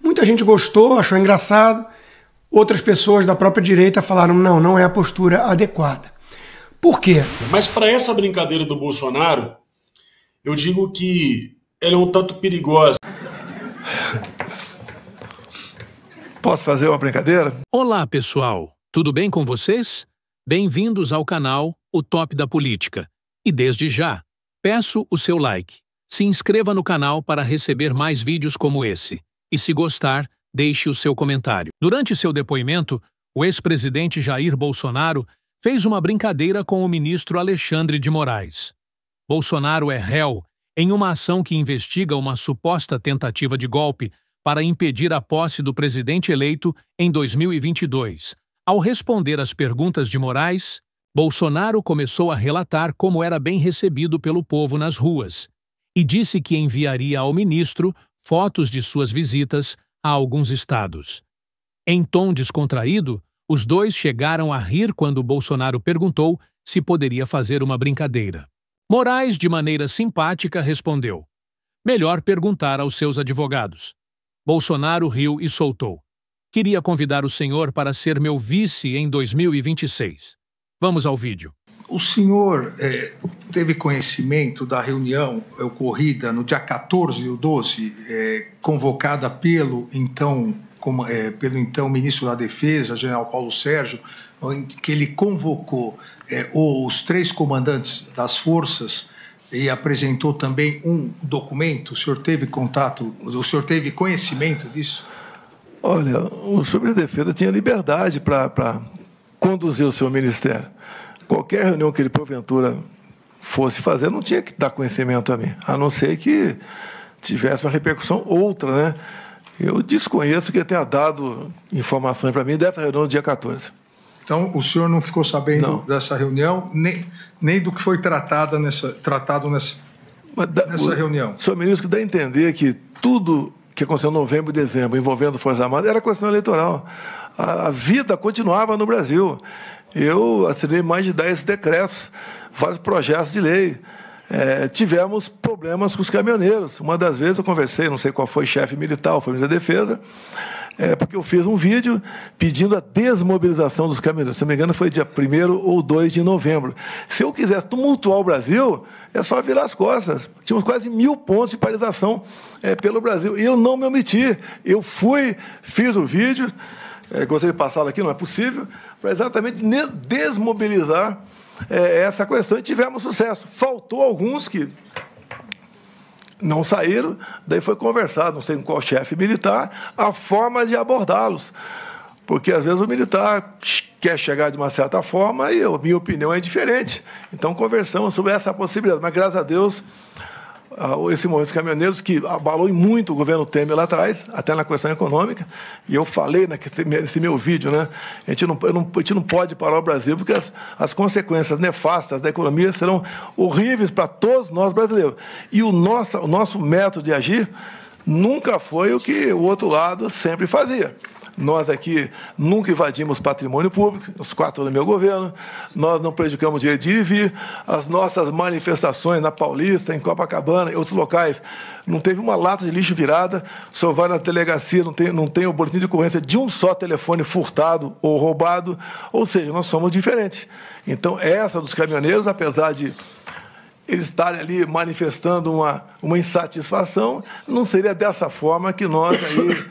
Muita gente gostou, achou engraçado. Outras pessoas da própria direita falaram, não, não é a postura adequada. Por quê? Mas para essa brincadeira do Bolsonaro, eu digo que ela é um tanto perigosa. Posso fazer uma brincadeira? Olá, pessoal. Tudo bem com vocês? Bem-vindos ao canal O Top da Política. E desde já, peço o seu like. Se inscreva no canal para receber mais vídeos como esse. E se gostar, deixe o seu comentário. Durante seu depoimento, o ex-presidente Jair Bolsonaro fez uma brincadeira com o ministro Alexandre de Moraes. Bolsonaro é réu em uma ação que investiga uma suposta tentativa de golpe para impedir a posse do presidente eleito em 2022. Ao responder às perguntas de Moraes, Bolsonaro começou a relatar como era bem recebido pelo povo nas ruas e disse que enviaria ao ministro fotos de suas visitas a alguns estados. Em tom descontraído, os dois chegaram a rir quando Bolsonaro perguntou se poderia fazer uma brincadeira. Moraes, de maneira simpática, respondeu: "Melhor perguntar aos seus advogados." Bolsonaro riu e soltou: "Queria convidar o senhor para ser meu vice em 2026. Vamos ao vídeo." O senhor teve conhecimento da reunião ocorrida no dia 14 do 12, convocada pelo então ministro da Defesa, general Paulo Sérgio, em que ele convocou os 3 comandantes das forças e apresentou também um documento? O senhor teve contato, o senhor teve conhecimento disso? Olha, o senhor da Defesa tinha liberdade para conduzir o seu ministério. Qualquer reunião que ele, porventura, fosse fazer, não tinha que dar conhecimento a mim, a não ser que tivesse uma repercussão outra, né? Eu desconheço que ele tenha dado informações para mim dessa reunião do dia 14. Então, o senhor não ficou sabendo dessa reunião, nem do que foi tratado nessa reunião? O senhor ministro, que dá a entender que tudo que aconteceu em novembro e dezembro envolvendo Forças Armadas era questão eleitoral. A vida continuava no Brasil. Eu assinei mais de 10 decretos, vários projetos de lei. Tivemos problemas com os caminhoneiros. Uma das vezes eu conversei, não sei qual foi, chefe militar, foi ministro da Defesa, porque eu fiz um vídeo pedindo a desmobilização dos caminhoneiros. Se não me engano, foi dia 1º ou 2 de novembro. Se eu quisesse tumultuar o Brasil, é só virar as costas. Tínhamos quase 1000 pontos de paralisação pelo Brasil. E eu não me omiti. Eu fiz o vídeo, gostaria de passá-lo aqui, não é possível, para exatamente desmobilizar essa questão, e tivemos sucesso. Faltou alguns que não saíram, daí foi conversado, não sei com qual chefe militar, a forma de abordá-los. Porque, às vezes, o militar quer chegar de uma certa forma e a minha opinião é diferente. Então, conversamos sobre essa possibilidade. Mas, graças a Deus, esse movimento dos caminhoneiros, que abalou muito o governo Temer lá atrás, até na questão econômica, e eu falei nesse meu vídeo, né? A gente não pode parar o Brasil, porque as consequências nefastas da economia serão horríveis para todos nós brasileiros. E o nosso método de agir nunca foi o que o outro lado sempre fazia. Nós aqui nunca invadimos patrimônio público, os 4 anos do meu governo, nós não prejudicamos o direito de ir e vir, as nossas manifestações na Paulista, em Copacabana, em outros locais, não teve uma lata de lixo virada, o senhor vai na delegacia, não tem o boletim de ocorrência de um só telefone furtado ou roubado, ou seja, nós somos diferentes. Então, essa dos caminhoneiros, apesar de eles estarem ali manifestando uma insatisfação, não seria dessa forma que nós aí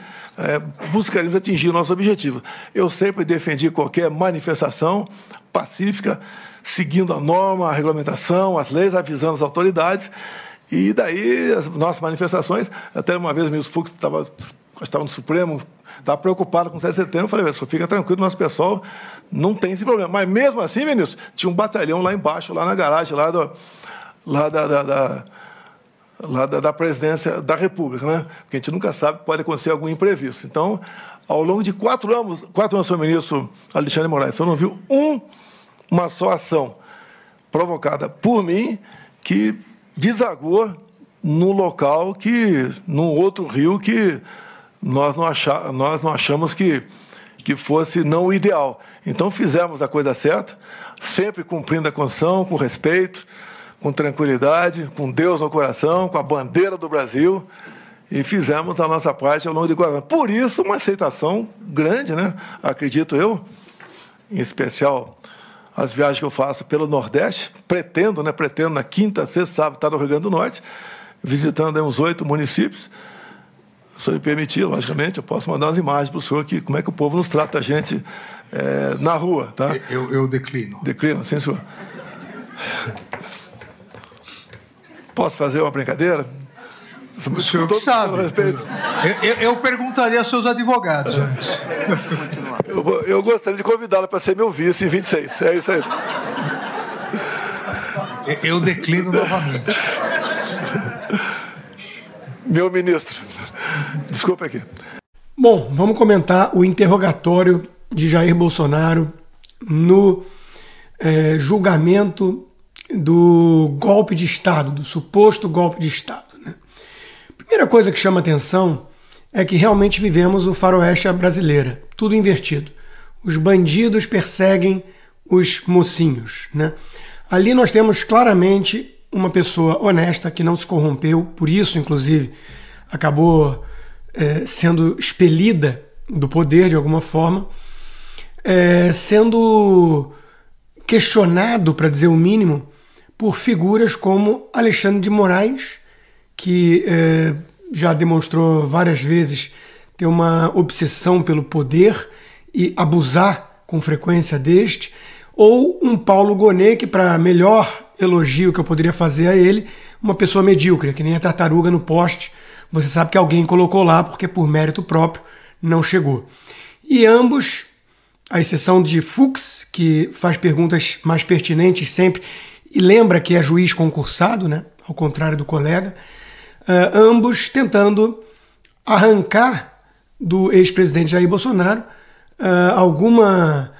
buscaríamos atingir o nosso objetivo. Eu sempre defendi qualquer manifestação pacífica, seguindo a norma, a regulamentação, as leis, avisando as autoridades, e daí as nossas manifestações, até uma vez o ministro Fux estava no Supremo, estava preocupado com o 7 de setembro, eu falei, fica tranquilo, nosso pessoal não tem esse problema. Mas mesmo assim, ministro, tinha um batalhão lá embaixo, lá na garagem, da presidência da República, né? Porque a gente nunca sabe que pode acontecer algum imprevisto. Então, ao longo de 4 anos, senhor ministro Alexandre de Moraes, você não viu uma só ação provocada por mim que desagou no local, num outro rio que nós não achamos que fosse não o ideal. Então, fizemos a coisa certa, sempre cumprindo a Constituição, com respeito, com tranquilidade, com Deus no coração, com a bandeira do Brasil. e fizemos a nossa parte ao longo de 4 anos. Por isso, uma aceitação grande, né? Acredito eu, em especial as viagens que eu faço pelo Nordeste, pretendo na quinta, sexta, sábado estar no Rio Grande do Norte, visitando aí uns 8 municípios. Se eu me permitir, logicamente, eu posso mandar umas imagens para o senhor aqui, como é que o povo nos trata a gente na rua, tá? Eu declino. Declino, sim, senhor. Posso fazer uma brincadeira? O senhor que sabe. Eu perguntaria aos seus advogados antes. Eu gostaria de convidá-lo para ser meu vice em 26. É isso aí. Eu declino novamente. Meu ministro, desculpa aqui. Bom, vamos comentar o interrogatório de Jair Bolsonaro no julgamento do golpe de Estado, do suposto golpe de Estado. Né? Primeira coisa que chama atenção é que realmente vivemos o faroeste à brasileira, tudo invertido. Os bandidos perseguem os mocinhos. Né? Ali nós temos claramente uma pessoa honesta que não se corrompeu, por isso, inclusive, acabou sendo expelida do poder de alguma forma, sendo questionado, para dizer o mínimo, por figuras como Alexandre de Moraes, que já demonstrou várias vezes ter uma obsessão pelo poder e abusar com frequência deste, ou um Paulo Gonet, que, para melhor elogio que eu poderia fazer a ele, uma pessoa medíocre, que nem a tartaruga no poste, você sabe que alguém colocou lá porque por mérito próprio não chegou. E ambos, à exceção de Fux, que faz perguntas mais pertinentes sempre e lembra que é juiz concursado, né, ao contrário do colega, ambos tentando arrancar do ex-presidente Jair Bolsonaro alguma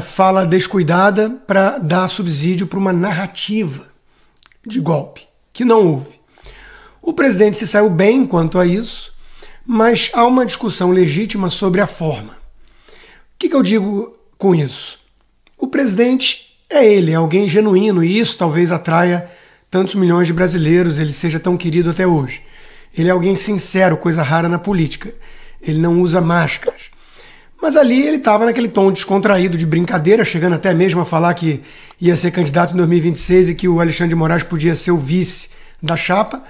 fala descuidada para dar subsídio para uma narrativa de golpe, que não houve. O presidente se saiu bem quanto a isso, mas há uma discussão legítima sobre a forma. O que eu digo com isso? O presidente é ele, é alguém genuíno, e isso talvez atraia tantos milhões de brasileiros, ele seja tão querido até hoje. Ele é alguém sincero, coisa rara na política. Ele não usa máscaras. Mas ali ele estava naquele tom descontraído de brincadeira, chegando até mesmo a falar que ia ser candidato em 2026 e que o Alexandre de Moraes podia ser o vice da chapa,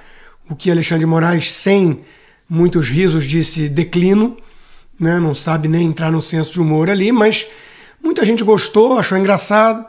o que Alexandre de Moraes, sem muitos risos, disse declino, né? Não sabe nem entrar no senso de humor ali, mas muita gente gostou, achou engraçado.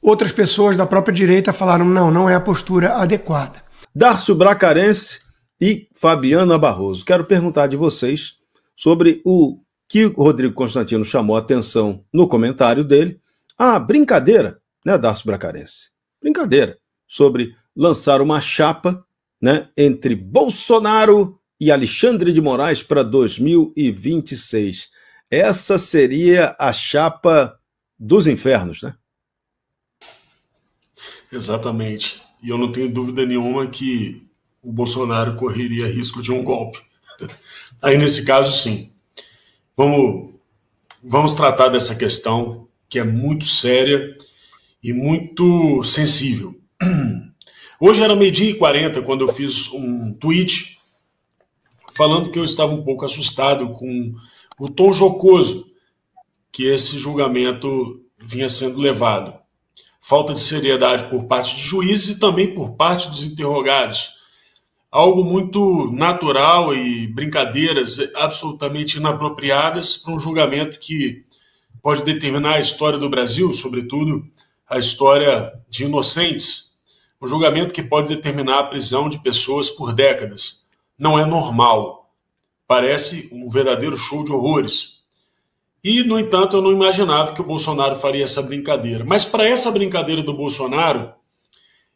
Outras pessoas da própria direita falaram não é a postura adequada. Dárcio Bracarense e Fabiana Barroso. Quero perguntar de vocês sobre o que o Rodrigo Constantino chamou a atenção no comentário dele, a brincadeira, né, Dárcio Bracarense? Brincadeira sobre lançar uma chapa, né, entre Bolsonaro e Alexandre de Moraes para 2026. Essa seria a chapa dos infernos, né? Exatamente. E eu não tenho dúvida nenhuma que o Bolsonaro correria risco de um golpe. Aí, nesse caso, sim. Vamos tratar dessa questão, que é muito séria e muito sensível. Hoje era 12h40 quando eu fiz um tweet falando que eu estava um pouco assustado com o tom jocoso que esse julgamento vinha sendo levado. Falta de seriedade por parte de juízes e também por parte dos interrogados. Algo muito natural e brincadeiras absolutamente inapropriadas para um julgamento que pode determinar a história do Brasil, sobretudo a história de inocentes. Um julgamento que pode determinar a prisão de pessoas por décadas. Não é normal. Parece um verdadeiro show de horrores. E, no entanto, eu não imaginava que o Bolsonaro faria essa brincadeira. Mas para essa brincadeira do Bolsonaro,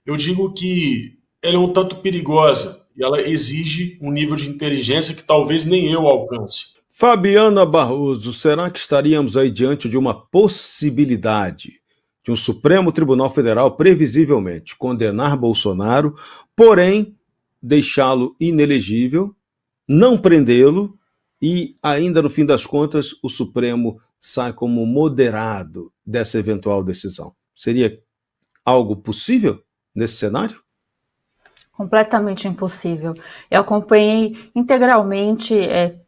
eu digo que ela é um tanto perigosa e ela exige um nível de inteligência que talvez nem eu alcance. Fabiana Barroso, será que estaríamos aí diante de uma possibilidade de um Supremo Tribunal Federal previsivelmente condenar Bolsonaro, porém deixá-lo inelegível, não prendê-lo e ainda no fim das contas o Supremo sai como moderado dessa eventual decisão? Seria algo possível nesse cenário? Completamente impossível. Eu acompanhei integralmente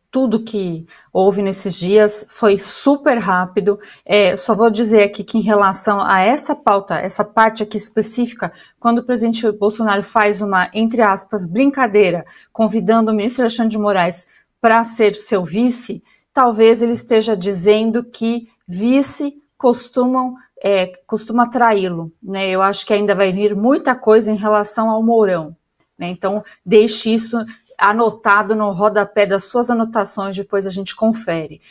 tudo que houve nesses dias, foi super rápido. Só vou dizer aqui que em relação a essa pauta, essa parte aqui específica, quando o presidente Bolsonaro faz uma, entre aspas, brincadeira, convidando o ministro Alexandre de Moraes para ser seu vice, talvez ele esteja dizendo que vice costuma traí-lo, né? Eu acho que ainda vai vir muita coisa em relação ao Mourão, né? Então, deixe isso anotado no rodapé das suas anotações, depois a gente confere.